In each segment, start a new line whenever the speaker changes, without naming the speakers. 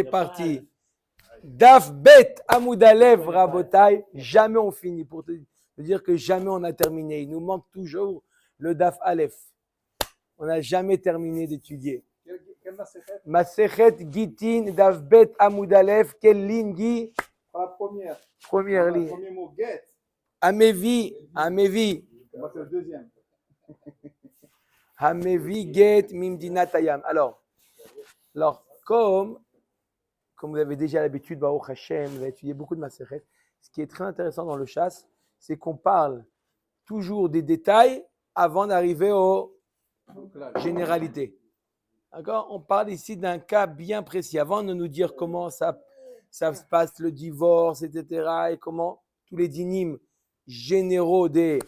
C'est parti. Daf bet Amoudalev Rabotai. Jamais on finit. Pour te dire que jamais on a terminé. Il nous manque toujours le Daf Aleph. On n'a jamais terminé d'étudier.
Quelle Masechet?
Masechet Gitin Daf bet Amoudalev. Quelle ligne, Guy?
La première.
Première
Le
ligne.
premier mot, get.
Amevi. Amevi.
Moi, c'est le deuxième.
Hamevi get mimdinatayam. Alors, comme vous avez déjà l'habitude, Baruch Hashem, vous avez étudié beaucoup de Masechet, ce qui est très intéressant dans le chasse, c'est qu'on parle toujours des détails avant d'arriver aux généralités. D'accord? On parle ici d'un cas bien précis. Avant de nous dire comment ça se passe, le divorce, etc., et comment tous les dynimes généraux des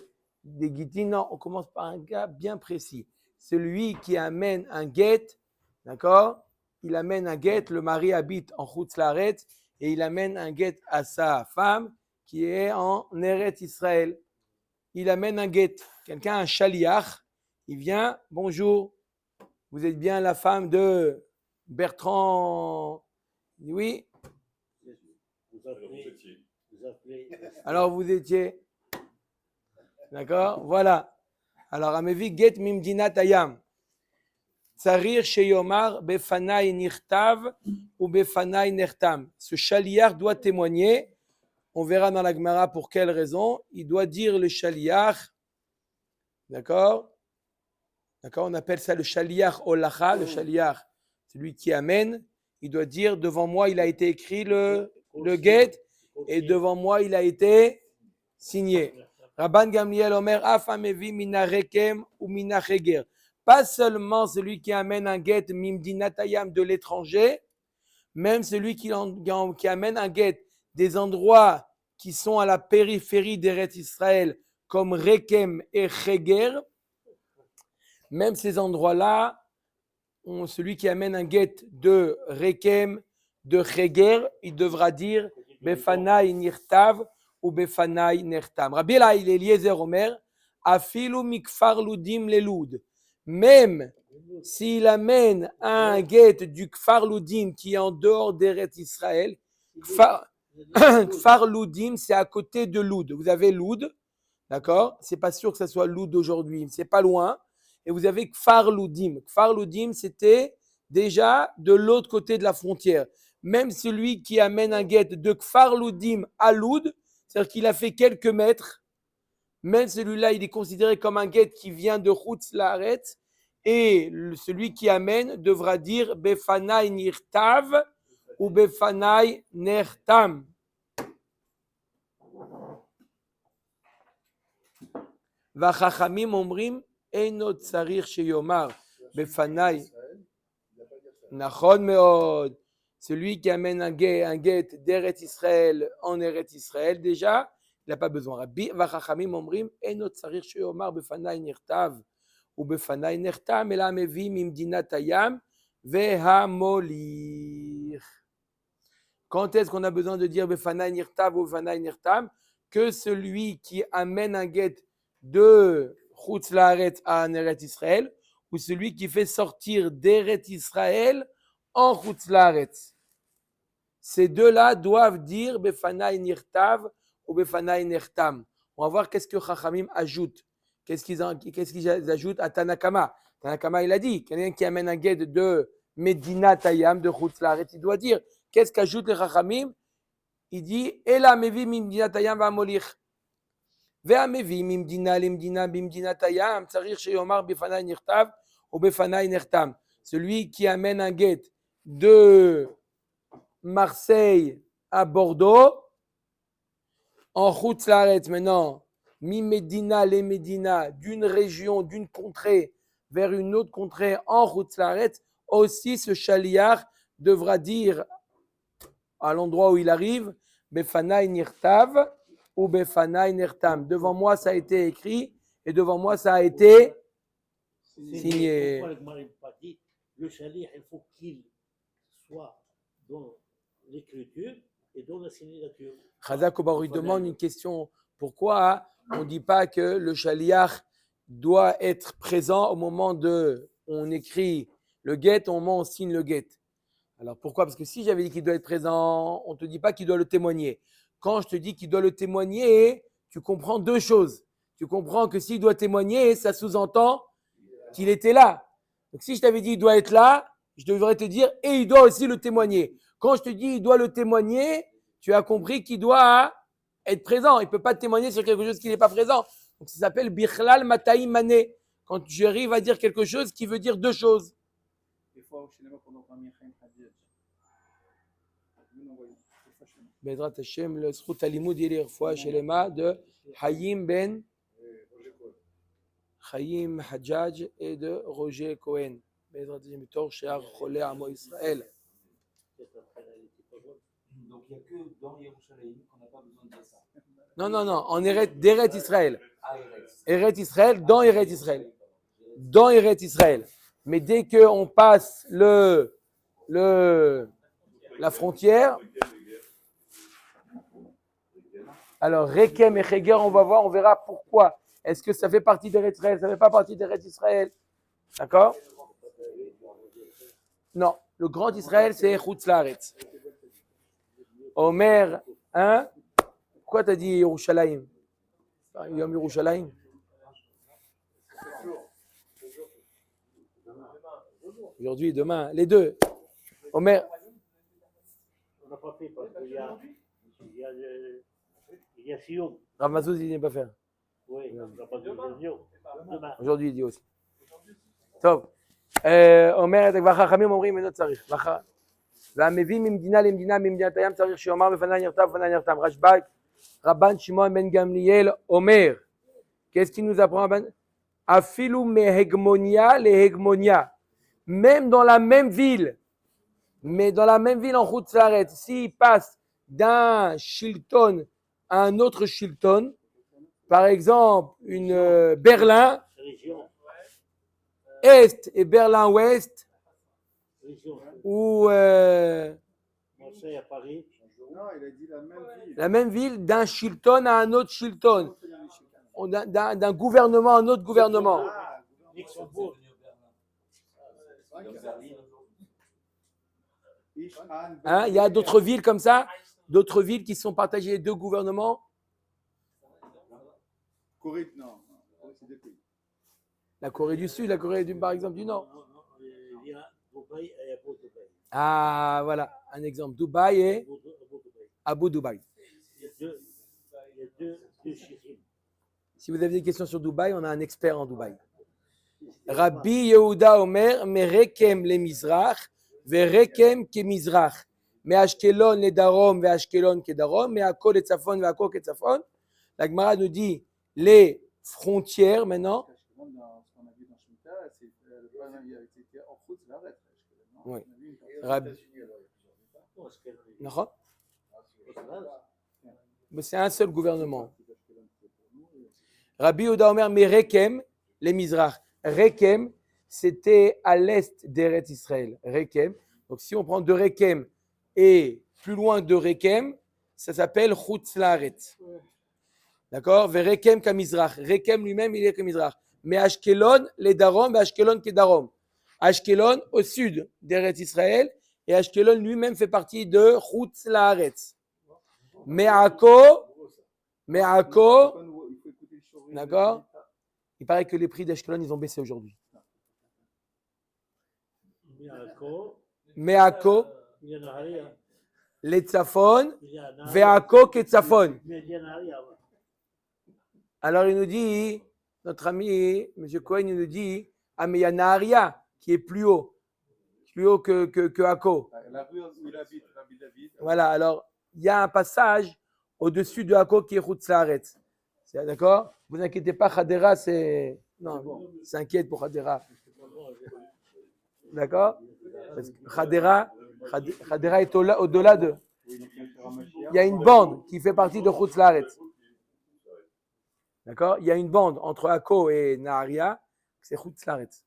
Gitin, non, on commence par un cas bien précis. Celui qui amène un guet, d'accord? Il amène un guet, le mari habite en Chutz Laaretz et il amène un guet à sa femme qui est en Eretz Israël. Il amène un guet, quelqu'un, un shaliach, il vient, bonjour, vous êtes bien la femme de Bertrand? Oui. Alors vous étiez, d'accord? Voilà. Alors, Amevi get mimdinat ayam. Tsarir sheyomar befanai nirtav ou befanai nertam. Ce shaliach doit témoigner. On verra dans la Gemara pour quelle raison. Il doit dire le shaliach. D'accord? D'accord? On appelle ça le shaliach olacha. Le shaliach, celui qui amène. Il doit dire devant moi, il a été écrit le get et devant moi, il a été signé. Rabban Gamliel Omer Af Amevi mina rekem ou mina cheger. Pas seulement celui qui amène un guet mimdinatayam de l'étranger, même celui qui amène un guet des endroits qui sont à la périphérie d'Eretz Israël, comme Rekem et Cheger, même ces endroits-là, celui qui amène un guet de Rekem, de Cheger, il devra dire Befanai nirtav ou befanai nertam. Rabbi Eliezer Omer, afilu mikfar ludim leloud. Même s'il amène un guet du kfar ludim qui est en dehors d'Eretz Israël, kfar ludim c'est à côté de Loud. Vous avez Loud, d'accord? C'est pas sûr que ça soit Loud aujourd'hui, c'est pas loin. Et vous avez kfar ludim. Kfar ludim c'était déjà de l'autre côté de la frontière. Même celui qui amène un guet de kfar ludim à Loud, c'est-à-dire qu'il a fait quelques mètres. Même celui-là, il est considéré comme un guet qui vient de Chutz Laaretz. Et celui qui amène devra dire Befanai nirtav ou Befanai nertam. Vachachamim omrim einot tsarir sheyomar Befanai. Nachon meod. Celui qui amène un guet d'Eretz Israël en Eretz Israël, déjà, il n'a pas besoin. Rabbi Vachachamim omrim enot tsarir sheyomar befanai nirtav ou befanai nertam ela mevi mimdinat hayam vehamolir. Quand est-ce qu'on a besoin de dire befanai nirtav ou befanai nertam? Que celui qui amène un guet de Chutz Laaretz à Eretz Israël ou celui qui fait sortir d'Eretz Israël en Chutz Laaretz. Ces deux-là doivent dire Befanai nirtav ou Befanai nertam. On va voir qu'est-ce que Chachamim ajoute. Qu'est-ce qu'ils ajoutent à Tanakama. Tanakama, il a dit, quelqu'un qui amène un guet de Medina Tayam, de Chutz Laaretz, il doit dire, qu'est-ce qu'ajoute les Chachamim? Il dit, Ela mevi mimdina Tayam va molich. Ve'amevi mimdina limdina bimdina Tayam, tsarir sheyomar Befanai nirtav ou Befanai nertam. Celui qui amène un guet de Marseille à Bordeaux, en Chutz Laaretz maintenant, mi-Médina, les Médina, d'une région, d'une contrée vers une autre contrée en Chutz Laaretz, aussi ce shaliach devra dire à l'endroit où il arrive, Befanai nirtav ou Befanai nertam. Devant moi ça a été écrit et devant moi ça a été signé.
Pourquoi le Gemara n'a pas dit le shaliach, il faut qu'il soit dans l'écriture et dans la signature.
Chazak Obaru demande une question. Pourquoi on ne dit pas que le shaliach doit être présent au moment de on écrit le guet, au moment où on signe le guet? Alors pourquoi? Parce que si j'avais dit qu'il doit être présent, on ne te dit pas qu'il doit le témoigner. Quand je te dis qu'il doit le témoigner, tu comprends deux choses. Tu comprends que s'il doit témoigner, ça sous-entend qu'il était là. Donc si je t'avais dit qu'il doit être là, je devrais te dire et il doit aussi le témoigner. Quand je te dis il doit le témoigner, tu as compris qu'il doit être présent. Il ne peut pas témoigner sur quelque chose qui n'est pas présent. Donc ça s'appelle Bichlal Mataï Mané. Quand j'arrive à dire quelque chose qui veut dire deux choses.
Des fois, au cinéma, pendant qu'on a mis Chaim Hadjadj. Nous, on voyait. Des fois, chez nous.
Bezrat Hashem, le Zchut Halimud Yelir Foua Shelema de Hayim Ben Chaim Hadjadj et de Roger Cohen. Bezrat Hashem, Tor Shear Cholé Amo Israël.
Donc il n'y a que dans Yerushalayim qu'on n'a pas besoin de dire ça.
Non, en Eret Israël.
Ah, Eretz.
Eret Israël, dans Eret Israël. Dans Eret Israël. Mais dès qu'on passe la frontière, alors Rekem et Cheger, on va voir, on verra pourquoi. Est-ce que ça fait partie d'Eretz Israël? Ça ne fait pas partie d'Eretz Israël. D'accord? Non, le grand Israël, c'est Chutz Laaretz. Omer, hein? Pourquoi tu as dit Yerushalayim? Yom Yerushalayim? Aujourd'hui et demain, les deux. Omer,
On n'a pas fait parce qu'il y a Sion.
Rav Mazouz, il n'est pas faire.
Oui, on n'a pas de Sion. Demain.
Aujourd'hui, il dit aussi. טוב. אומרת, והחכמים אומרים אינו צריך. והמביא ממדינה למדינה ממדינת הים צריך שיאמר בפני נרתם ובפני נרתם. רבן שמעון בן גמליאל אומר, qu'est-ce qu'il nous apprend? אפילו מהגמוניה להגמוניה. Même dans la même ville, mais dans la même ville en Chutz Laaretz, s'il passe d'un Shilton à un autre Shilton, par exemple une Berlin
Région.
Est et Berlin Ouest,
Région.
ou
Marseille à Paris.
Non, il a dit la même ville.
la même ville d'un Shilton à un autre Shilton, d'un gouvernement à un autre gouvernement.
Luxembourg.
Hein, il y a d'autres villes comme ça, d'autres villes qui sont partagées deux gouvernements.
Corée, non. Corée, c'est deux pays.
La Corée du Sud, la Corée par exemple du Nord.
Il y a Dubaï et Abu Dubaï.
Ah voilà, un exemple. Dubaï et
Abu Dubaï.
Abu Dubaï.
Il y a deux chiffres.
Si vous avez des questions sur Dubaï, on a un expert en Dubaï. Rabbi Yehuda Omer, Merekem le Mizrach, Verekem ke Mizrach. Me Ashkelon le Darom, ve Ashkelon ke Darom, me Akko le Tzafon, ve Akko ke Tzafon. La Gemara nous dit les frontières maintenant.
Dans ce qu'on a vu dans Shemitah, c'est le problème, il a été en Chutz Laaretz.
Oui.
On a vu
Rabbi. Non? Mais c'est un seul gouvernement. Rabbi Yehuda Omer, Merekem le Mizrach. Rekem, c'était à l'est d'Eretz Israël. Rekem. Donc, si on prend de Rekem et plus loin de Rekem, ça s'appelle Chutz Laaretz. D'accord? Verekem kamizrach. Rekem lui-même, il est kamizrach. Mais Ashkelon, les Darom, et Ashkelon qui est Darom. Ashkelon au sud d'Eretz Israël et Ashkelon lui-même fait partie de Chutz Laaretz. Mais Akko, d'accord? Il paraît que les prix d'Ashkelon, ils ont baissé aujourd'hui. Mais Akko, les Tzafon, Ve'akko ke Tzafon. Alors il nous dit, notre ami M. Cohen, il nous dit, ah mais il y a Naharia qui est plus haut que Akko.
La rue où il habite, Rabbi David.
Voilà, alors il y a un passage au-dessus de Akko qui est Chutz Laaretz. D'accord? Vous inquiétez pas, Hadera, c'est... Non, c'est inquiète pour Hadera. D'accord? Parce que Hadera est au-delà de... Il y a une bande qui fait partie de Chutz Laaretz. D'accord? Il y a une bande entre Akko et Naharia, c'est Chutz Laaretz.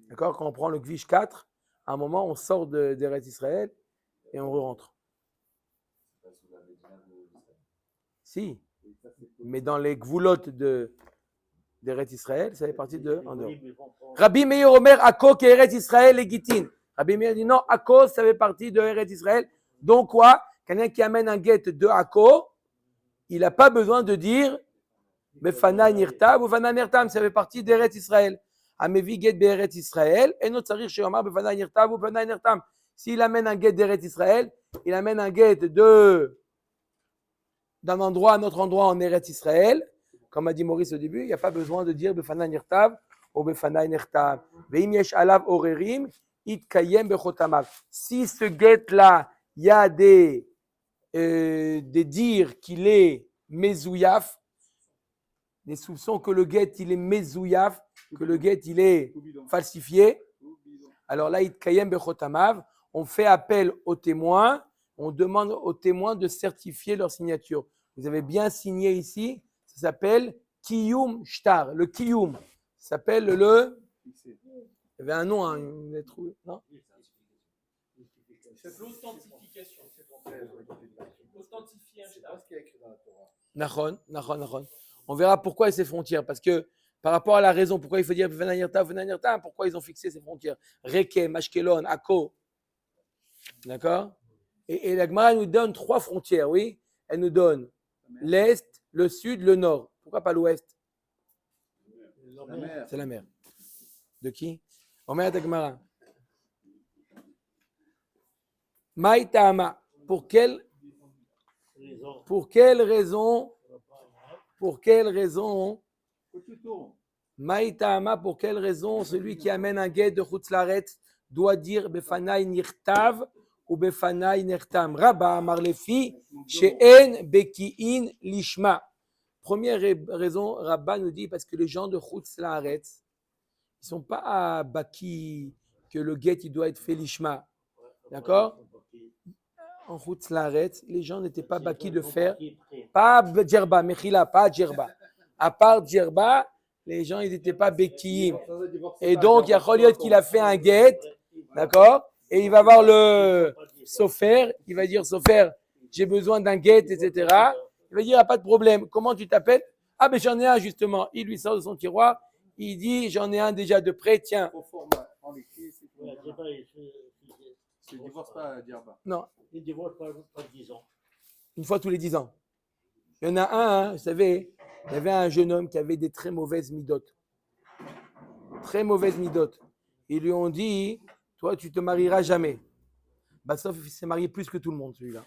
D'accord? Quand on prend le Kvish 4, à un moment, on sort d'Eretz Israël et on rentre. Si. Mais dans les gvoulottes d'Eretz Israël, ça fait partie de... En dehors. Rabbi Meir Omer, Akko, Eretz Israël et Gitin. Rabbi Meir dit non, Akko, ça fait partie de Eretz Israël. Donc quoi? Quelqu'un qui amène un guet de Akko, il n'a pas besoin de dire Befana Nirtav ou Befana Nirtam, ça fait partie d'Eretz Israël. Amevi get be'Eretz Israël, et notre sarir chez Omar Befana Nirtav ou Befana Nirtam. S'il amène un guet d'Eretz Israël, il amène un guet d'un endroit à un autre endroit en Eretz Israël. Comme a dit Maurice au début, il n'y a pas besoin de dire Befana Nirtav ou Befana Nirtam. Ve'im yesh alav orerim, itkayem bechotamav. Si ce guet-là, il y a des dires qu'il est mezouillaf, des soupçons que le guet il est mezouillaf, que le guet il est falsifié, alors là, itkayem bechotamav, on fait appel aux témoins, on demande aux témoins de certifier leur signature. Vous avez bien signé ici, ça s'appelle Kiyum Shtar, le Kiyum, ça s'appelle le... Il y avait un nom, hein, vous l'avez trouvé, non?
C'est l'authentification. Authentifier un
C'est pas ce qui est écrit dans la Torah.
Nachon. On verra pourquoi ces frontières, parce que par rapport à la raison, pourquoi il faut dire Venanirta, pourquoi ils ont fixé ces frontières. Rekem, Ashkelon, Akko. D'accord? Et la Gemara nous donne 3 frontières, oui? Elle nous donne l'Est, le Sud, le Nord. Pourquoi pas l'Ouest?
La mer.
C'est la mer. De qui? Omer de Gemara. Maïtama. Pour quelle raison? Maïtama, pour quelle raison celui qui amène un guet de Chutzlaret doit dire Befanai Nirtav ou Befanai Nirtam? Rabba Amar Lefi, She'en Beki'in Lishma. Première raison, Rabba nous dit parce que les gens de Chutzlaret, ils ne sont pas à Baki que le guet il doit être fait Lishma. D'accord? En Chutzlaret, les gens n'étaient pas Baki de faire. Pas Djerba, Mechila, pas Djerba. À part Djerba, les gens ils n'étaient pas Bekiim. Et donc, il y a Choliot qu'il a fait un guet, d'accord? Et il va voir le Sofer, il va dire Sofer, j'ai besoin d'un guet, etc. Il va dire, ah, pas de problème, comment tu t'appelles? Ah, mais j'en ai un justement. Il lui sort de son tiroir, il dit, j'en ai un déjà de près, tiens.
Au format, en écrit, c'est ne divorce pas à Djerba.
Non,
Il divorce par 10 ans.
une fois tous les 10 ans. Il y en a un, hein, vous savez, il y avait un jeune homme qui avait des très mauvaises midotes. Très mauvaises midotes. Ils lui ont dit, toi, tu te marieras jamais. Bah, sauf qu'il s'est marié plus que tout le monde, celui-là.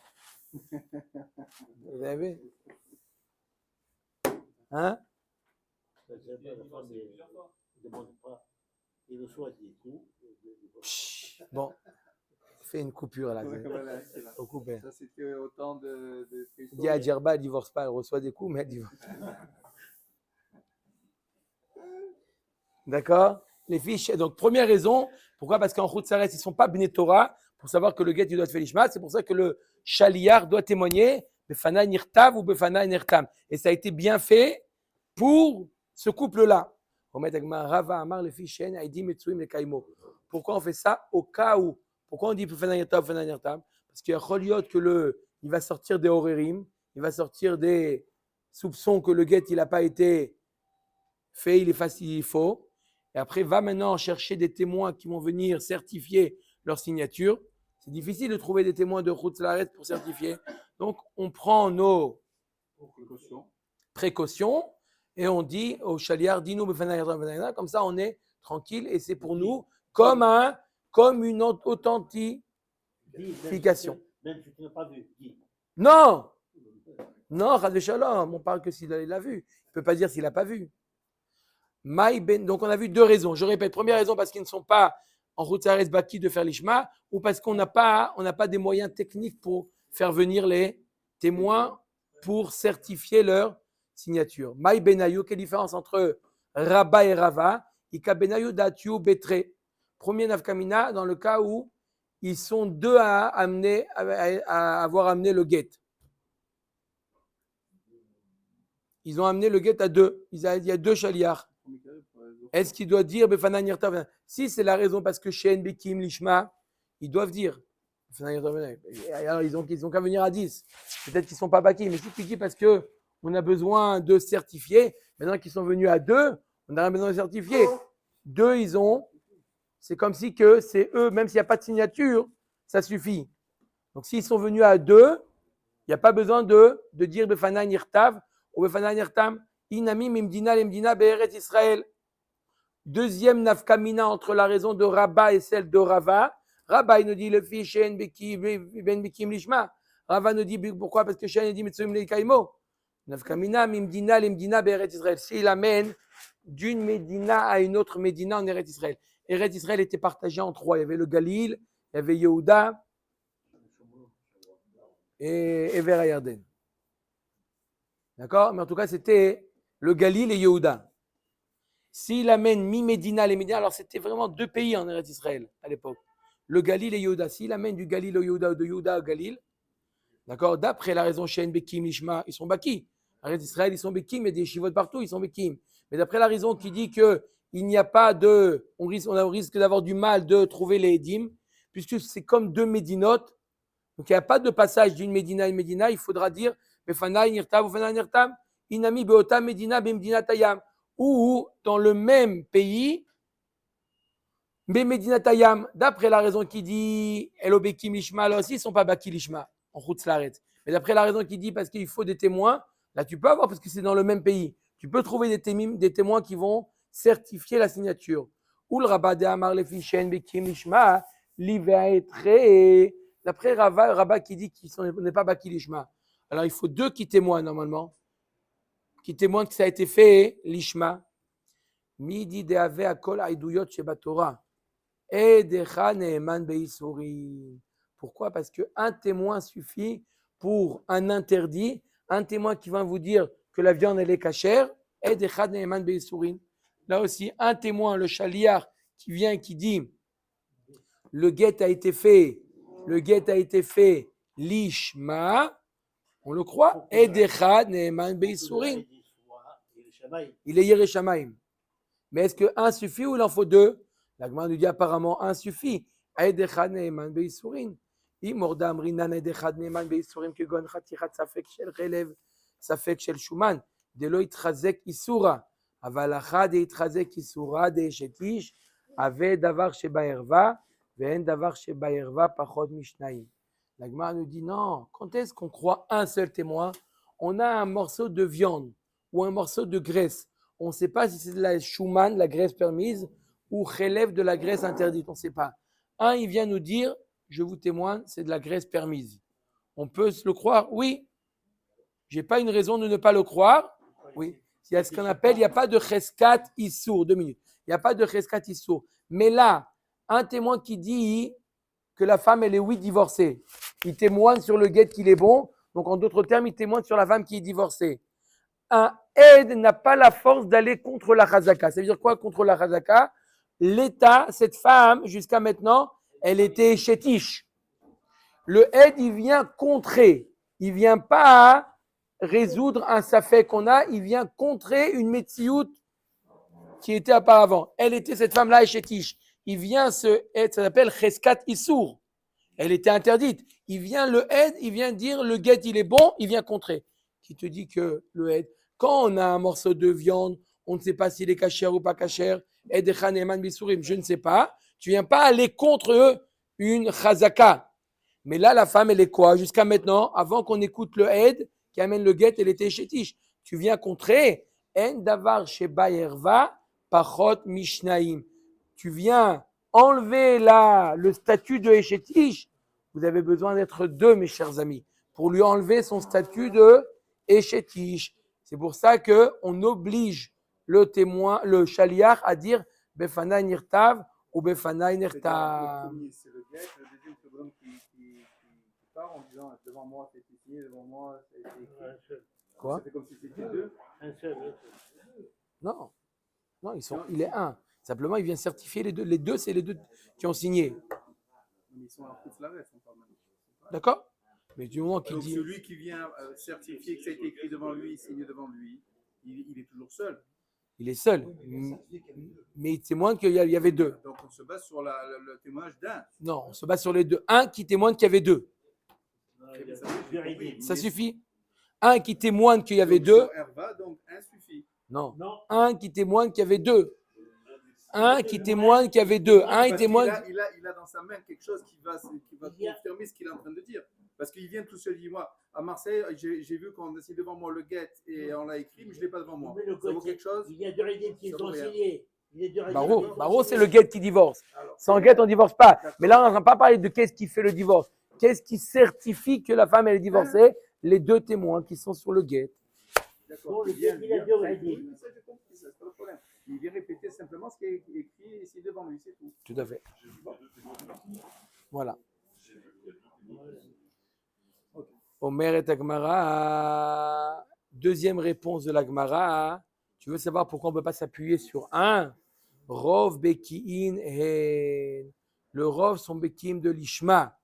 Vous avez? Hein?
La femme ne demande pas. Il reçoit des coups.
Chut, bon, fais une coupure là.
Voilà, c'est là.
Faut couper.
Ça, c'était autant de
Il dit à Djerba, elle ne divorce pas, elle reçoit des coups, mais elle divorce. D'accord? Les fiches. Donc, première raison, pourquoi? Parce qu'en Chutzlaret, ils ne sont pas Bnei Torah pour savoir que le guet il doit être fait lishma. C'est pour ça que le Shaliar doit témoigner Befana Nirtav ou Befana Nirtam. Et ça a été bien fait pour ce couple-là. Pourquoi on fait ça? Au cas où. Pourquoi on dit Befana Nirtav, Befana Nirtam? Parce qu'il y a Choliot que il va sortir des horerim, il va sortir des soupçons que le guet il n'a pas été fait, il est facile, il est faux. Et après, va maintenant chercher des témoins qui vont venir certifier leur signature. C'est difficile de trouver des témoins de Chutzlaret pour certifier. Donc, on prend nos précautions et on dit au Shaliar, dis-nous, comme ça, on est tranquille et c'est pour nous comme une authentification.
Même si tu n'as pas vu. Dis.
Non, Chad Shalom, on parle que s'il l'a vu. Il ne peut pas dire s'il n'a pas vu. Donc on a vu 2 raisons. Je répète, première raison parce qu'ils ne sont pas en Chutzlaret Baki de faire l'ishma, ou parce qu'on n'a pas des moyens techniques pour faire venir les témoins pour certifier leur signature. Maï Benayu, quelle différence entre Rabba et Rava? Ika Benayu Datiu Betre. Premier nafkamina dans le cas où ils sont 2 à avoir amené le guet. Ils ont amené le guet à 2. Il y a 2 chaliars. Est-ce qu'il doit dire Befana Nirtav? Si c'est la raison parce que chez Bekim Lishma, ils doivent dire. Alors ils ont qu'à venir à 10. Peut-être qu'ils ne sont pas baki, mais si tu dis parce qu'on a besoin de certifier, maintenant qu'ils sont venus à 2, on a besoin de certifier. 2, ils ont c'est comme si que c'est eux, même s'il n'y a pas de signature, ça suffit. Donc s'ils sont venus à deux, il n'y a pas besoin de dire Befana Nirtav ou Befana Nirtam, Inami Mimdina Lemdina Be'eret Israël. Deuxième nafkamina entre la raison de Rabba et celle de Rava. Rabba, il nous dit le fils Shen Ben Bikim Lishma. Rava nous dit pourquoi? Parce que Shen dit Mitsum Leikaimo. Nafkamina Mimdina Lemdina Be'eret Israël. S'il amène d'une Médina à une autre Médina en Eretz Israël. Eretz Israël était partagé en trois. Il y avait le Galil, il y avait Yehuda et Ever Yarden. D'accord? Mais en tout cas, c'était le Galil et Yehuda. S'il amène mi-Médina, les Médina, alors c'était vraiment deux pays en Eretz Israël à l'époque. Le Galil et Yehuda. S'il amène du Galil au Yehuda ou de Yehuda au Galil, d'accord? D'après la raison Shen, Bekim, Lishma, ils sont Baki. En Eretz Israël, ils sont Bekim, il y a des Shivot partout, ils sont Bekim. Mais d'après la raison qui dit qu'il n'y a pas de. On risque d'avoir du mal de trouver les Edim, puisque c'est comme deux Médinotes. Donc il n'y a pas de passage d'une Médina à une Médina, il faudra dire Befana Nirtav, Befana Nirtam, Inami Beota Médina, Bemdina Tayam. Ou dans le même pays, Bemdina Tayam, d'après la raison qui dit Elobekim Lishma, là aussi, ils ne sont pas Baki Lishma, en Chutz Laaretz. Mais d'après la raison qui dit parce qu'il faut des témoins, là tu peux avoir parce que c'est dans le même pays. Tu peux trouver des témoins qui vont certifier la signature. Ou le Rabba de Amar le Fishen Bekim Lishma, Liveetre. D'après Rabba qui dit qu'il n'est pas Baki Lishma. Alors il faut deux qui témoignent normalement, qui témoignent que ça a été fait, Lishma. Midi de Ave Akol Aiduyot Sheba Torah. Edecha Neeman Beisuri. Pourquoi? Parce qu'un témoin suffit pour un interdit. Un témoin qui va vous dire que la viande elle est cachère. Edecha Neeman Beisuri. Là aussi, un témoin, le chaliar, qui vient et qui dit le guet a été fait. Le guet a été fait Lishma. On le croit. Edecha Neeman Beisuri. Il est Yereshamaim. Mais est-ce qu'un suffit ou il en faut deux? La Gemara nous dit apparemment un suffit. Edecha Neeman Beisurin. Imorda Amrinan Edecha Neeman Beisurin Kegon Chatichat Safek Shel Chelev Safek Shel Shuman. Delo Itchazek Isura. Aval Achad Itchazek Isura de Shetish. Ave Davar Sheba Erva. Ve'en Davar Sheba Erva Pachot Mishnaim. La Gemara nous dit non. Quand est-ce qu'on croit un seul témoin? On a un morceau de viande ou un morceau de graisse. On ne sait pas si c'est de la Shuman, la graisse permise, ou relève de la graisse interdite. On ne sait pas. Un, il vient nous dire, je vous témoigne, c'est de la graisse permise. On peut le croire? Oui. Je n'ai pas une raison de ne pas le croire. Oui. Il y a ce qu'on appelle, il n'y a pas de cheskat issour. 2 minutes. Il n'y a pas de cheskat issour. Mais là, un témoin qui dit que la femme, elle est oui divorcée. Il témoigne sur le guet qu'il est bon. Donc, en d'autres termes, il témoigne sur la femme qui est divorcée. Un aide n'a pas la force d'aller contre la chazaka. Ça veut dire quoi contre la chazaka? L'État, cette femme, jusqu'à maintenant, elle était chétiche. Le aide, il vient contrer. Il ne vient pas résoudre un safek qu'on a, il vient contrer une metsiout qui était auparavant. Elle était, cette femme-là, est chétiche. Il vient ça s'appelle cheskat issour. Elle était interdite. Il vient le aide, il vient dire le guet, il est bon, il vient contrer. Qui te dit que le aide, quand on a un morceau de viande, on ne sait pas s'il est cachère ou pas cachère, je ne sais pas. Tu ne viens pas aller contre eux une chazaka. Mais là, la femme, elle est quoi? Jusqu'à maintenant, avant qu'on écoute le aide qui amène le guet, elle était chétiche. Tu viens contrer en davar sheba yerva pachot mishnaim. Tu viens enlever là le statut de échétiche. Vous avez besoin d'être deux, mes chers amis, pour lui enlever son statut de échétiche. C'est pour ça qu'on oblige le témoin, le chaliar, à dire Befana Nirtav ou Befana Nirtav.
Le premier, c'est le guet. Le deuxième, c'est l'homme qui part en disant devant moi, c'est ici, devant moi, c'est écrit.
Quoi?
Ça fait comme si c'était deux.
Un seul.
Non, il est un. Simplement, il vient certifier les deux. Les deux, c'est les deux qui ont signé.
Mais ils sont en plus la reste, on parle maintenant.
D'accord? Mais du moment qu'il
Donc
dit.
celui qui vient certifier que ça a été écrit devant lui, signé devant lui, il est toujours seul.
Il est seul. Mais il témoigne qu'il y avait deux.
Donc on se base sur le témoignage d'un.
Non, on se base sur les deux. Un qui témoigne qu'il y avait deux. Ça suffit. Un qui témoigne qu'il y avait deux.
Herva, donc un suffit.
Non.
Non.
Un qui témoigne qu'il y avait deux. un qui témoigne qu'il y avait deux. Un, il
Parce
témoigne.
il a dans sa main quelque chose qui va confirmer ce qu'il est en train de dire. Parce qu'il vient tout seul, il dit moi, à Marseille, j'ai vu qu'on a signé devant moi le guet et on l'a écrit, mais je ne l'ai pas devant moi.
Mais le
Ça vaut
côté-
quelque chose?
Il y a deux Rédim qui
Ça
ont
vaut rien.
signé. Il y a deux Rédim
Baro,
qui ont
Baro, c'est
signé.
le guet qui divorce.
Alors,
Sans guet, on ne divorce pas. Mais là, on ne va pas parler de qu'est-ce qui fait le divorce. Qu'est-ce qui certifie que la femme elle est divorcée? Les deux témoins qui sont sur le guet.
d'accord.
Bon, le
Il vient-
guet, il a
vient-
deux
ça,
Rédim.
oui, ça, j'ai compris, ça, c'est pas le problème. Il vient répéter simplement ce qui est écrit ici devant lui, c'est tout.
Tout à fait. Voilà. Omer et Agmara. Deuxième réponse de la Gemara. Tu veux savoir pourquoi on ne peut pas s'appuyer sur un? Rov Beki'in Hen. Le Rov sont Beki'im de l'Ishma.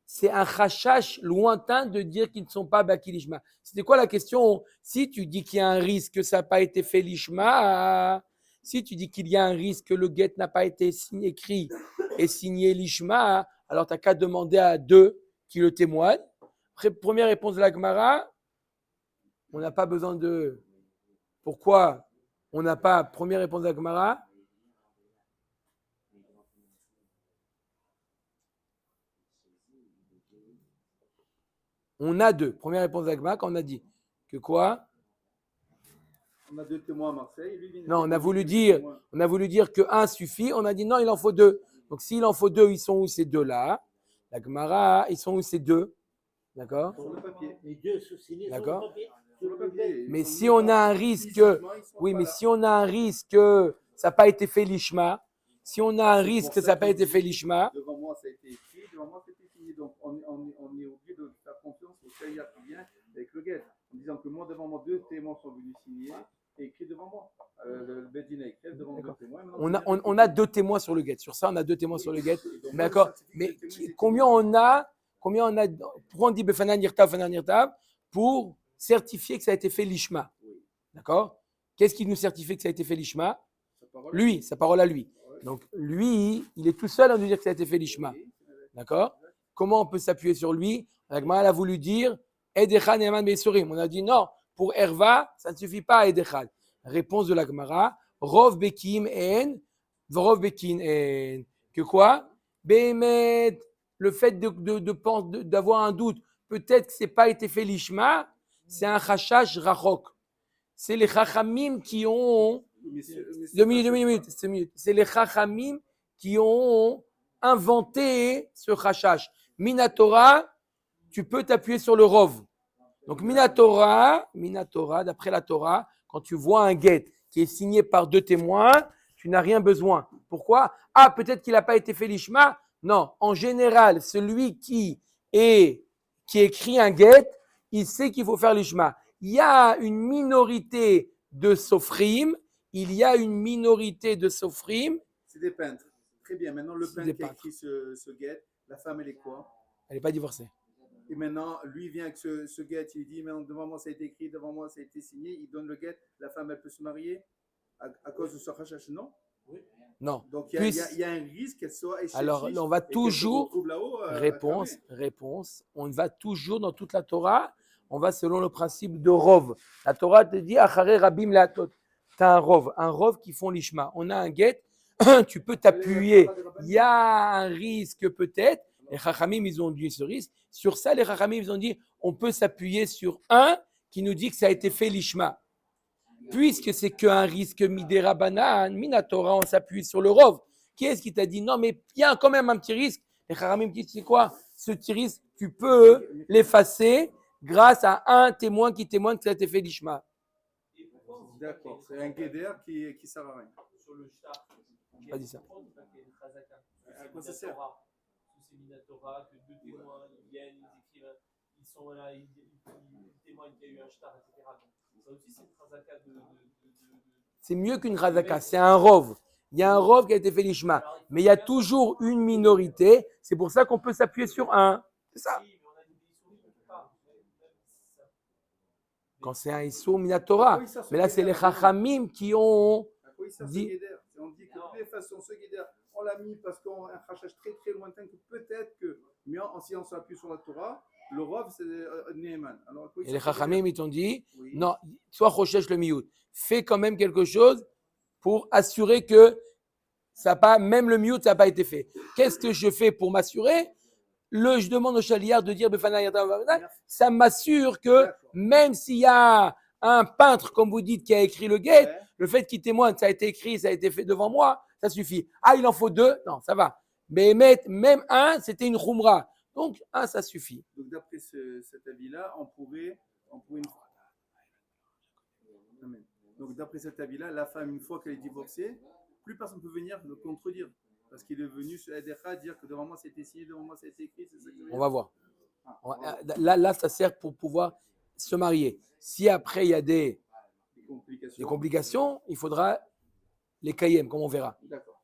C'est un chachash lointain de dire qu'ils ne sont pas Baki l'Ishma. C'était quoi la question? Si tu dis qu'il y a un risque que ça n'a pas été fait l'Ishma, si tu dis qu'il y a un risque que le guet n'a pas été écrit et signé l'Ishma, alors tu n'as qu'à demander à deux qui le témoignent. Après, première réponse de la Gemara, on n'a pas besoin de. Pourquoi on n'a pas. Première réponse de la Gemara. On a deux. Première réponse de la Gemara, quand on a dit que quoi?
On a deux témoins à Marseille. Lui, il vient-
Non, on a voulu
deux
dire,
témoins.
que un suffit. On a dit non, il en faut deux. Donc s'il en faut deux, ils sont où ces deux-là? La Gemara, ils sont où ces deux? D'accord?
Sur le papier.
Les deux sont signés sur
D'accord.
le papier.
Sur le papier.
Mais
Ils sont
si
mis
on
par-
a un risque,
physiquement, ils sont
oui,
pas
mais
là.
si on a un risque que ça n'a pas été fait l'ishma, si on a un
C'est
risque
pour
que
ça
ça n'a pas
qu'il
été
dit,
fait l'ishma,
Devant moi, ça a été écrit, devant moi, c'était signé. Donc, on est obligé de faire confiance au Shahia qui vient avec le guet. En disant que moi, devant moi, deux témoins sont venus signer et écrit devant moi. Le Bedin a écrit devant deux témoins. Maintenant,
on a deux témoins sur le guet. Sur ça, on a deux témoins sur le guet.
Donc,
Mais d'accord.
le certificat
Mais
de témoin, c'est
combien on a, pourquoi on dit Befanan Yirtav, pour certifier que ça a été fait l'ishma?
Oui.
D'accord? Qu'est-ce qui nous certifie que ça a été fait l'ishma?
Sa parole.
Lui, sa parole à lui. Donc lui, il est tout seul à nous dire que ça a été fait l'ishma.
Oui.
D'accord? Comment on peut s'appuyer sur lui? La Gemara a voulu dire Edechad Eman Beisurim. On a dit non, pour Herva, ça ne suffit pas à Edechad. Réponse de la Gemara Rov Bekim En, Rov Bekin En. Que quoi? Behemet, le fait d'avoir un doute, peut-être que ce n'est pas été fait l'ishma, c'est un chachash rachok. C'est les chachamim qui ont.
Mais c'est- mais c'est
2
pas-
minutes, 2 minutes. C'est les chachamim qui ont inventé ce chachash. Minatora, tu peux t'appuyer sur le rov. Donc Minatora, d'après la Torah, quand tu vois un guet qui est signé par deux témoins, tu n'as rien besoin. Pourquoi? Ah, peut-être qu'il n'a pas été fait l'ishma. Non, en général, celui qui écrit un guet, il sait qu'il faut faire l'ishma. Il y a une minorité de sofrim,
C'est des peintres. Très bien. Maintenant, le
C'est des
peintre qui a
peintres.
écrit ce guet, la femme, elle est quoi?
Elle n'est pas divorcée.
Et maintenant, lui il vient avec ce guet, il dit, maintenant, devant moi, ça a été écrit, devant moi, ça a été signé, il donne le guet, la femme, elle peut se marier à cause de ce rachach, non?
Non.
Donc, il y a un risque qu'elle soit échec.
Alors, on va toujours, réponse, on va toujours dans toute la Torah, on va selon le principe de Rov. La Torah te dit, Achare Rabim Leatot. Tu as un Rov qui font l'Ishma. On a un guet, tu peux t'appuyer. Il y a un risque peut-être. Les Chachamim, ils ont dit ce risque. Sur ça, les Chachamim, ils ont dit, on peut s'appuyer sur un qui nous dit que ça a été fait l'Ishma. Puisque c'est qu'un risque midera banan, minatora, on s'appuie sur le rov. Qui est-ce qui t'a dit non, mais il y a quand même un petit risque? Les Haramim disent c'est quoi? Ce petit risque, tu peux l'effacer grâce à un témoin qui témoigne que ça a été fait l'ishma.
D'accord, c'est un guéder qui sert à rien.
Sur le shtar,
Pas dit ça.
À quoi ça sert?
C'est Minatora, que deux témoins ils viennent, ils écrivent, ils sont là, ils témoignent qu'il y a eu un shtar, etc. Ça aussi, c'est une chazaka
C'est mieux qu'une chazaka, c'est un rov. Il y a un rov qui a été fait l'ishma. Mais il y a toujours une minorité. C'est pour ça qu'on peut s'appuyer sur un. C'est ça. Quand c'est un Issur Minatora. Mais là, c'est les Chachamim qui ont
À quoi il sert ce
dit.
guéder? On dit que de toutes les façons, ce guéder, on l'a mis parce qu'on a un rachach très très lointain que peut-être que, mais si on s'appuie sur la Torah, le rov c'est Neeman. Alors, à quoi il
Et les
sert ce
Chachamim,
guéder?
ils t'ont dit
Oui.
non, sois Rochesh le Miout. Fais quand même quelque chose pour assurer que Ça a pas, même le mute, ça n'a pas été fait. Qu'est-ce que je fais pour m'assurer? Je demande au chaliard de dire Befanaï Nirtav Befanaï. Ça m'assure que même s'il y a un peintre, comme vous dites, qui a écrit le guet,
Ouais.
le fait qu'il témoigne, ça a été écrit, ça a été fait devant moi, ça suffit. Ah, il en faut 2? Non, ça va. Mais même un, c'était une khumra. Donc, un, ça suffit.
Donc d'après cet avis-là, on pourrait Amen. Donc d'après cet avis-là, la femme, une fois qu'elle est divorcée, plus personne ne peut venir le contredire. Parce qu'il est venu sur Edekha dire que devant moi c'était signé, devant moi c'était écrit, c'est ça que je veux dire.
On va voir.
Ah,
On va- Là, ça sert pour pouvoir se marier. Si après, il y a des complications, il faudra les kayem, comme on verra.
D'accord.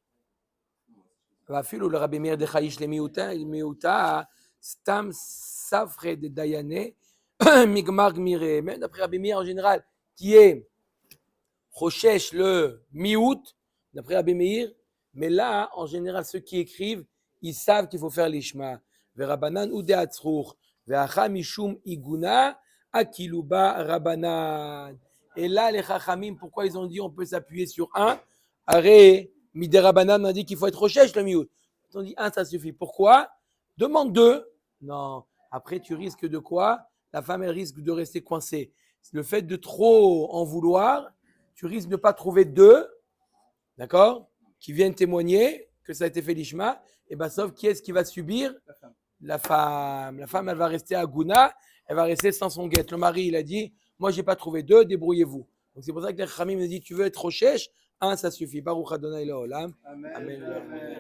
ואפילו לרבי מאיר דחאי יש למיעוטה, סתם ספרי דדייני, מגמר גמירי. Même d'après Rabbi Meir en général, qui est Rochesh le miout, d'après Rabbi Meir, mais là, en général, ceux qui écrivent, ils savent qu'il faut faire l'ishma. Verabanan ou deatzruch, veacha mishum iguna, akiluba rabanan. Et là, les chachamim, pourquoi ils ont dit on peut s'appuyer sur un? Arrêt. Midé Rabanan a dit qu'il faut être Rochesh le miout. Ils ont dit un, ça suffit. Pourquoi? Demande 2. Non. Après, tu risques de quoi? La femme, elle risque de rester coincée. Le fait de trop en vouloir, tu risques de ne pas trouver 2, d'accord, qui viennent témoigner que ça a été fait l'ishma. Et bien, sauf qui est-ce qui va subir? La femme. La femme, elle va rester à Gouna, elle va rester sans son guet. Le mari, il a dit, moi, je n'ai pas trouvé 2, débrouillez-vous. Donc, c'est pour ça que les Khamim me dit, tu veux être Rochesh? Un, ça suffit. Baruch Adonai Leolam.
Amen.
Amen.
Amen.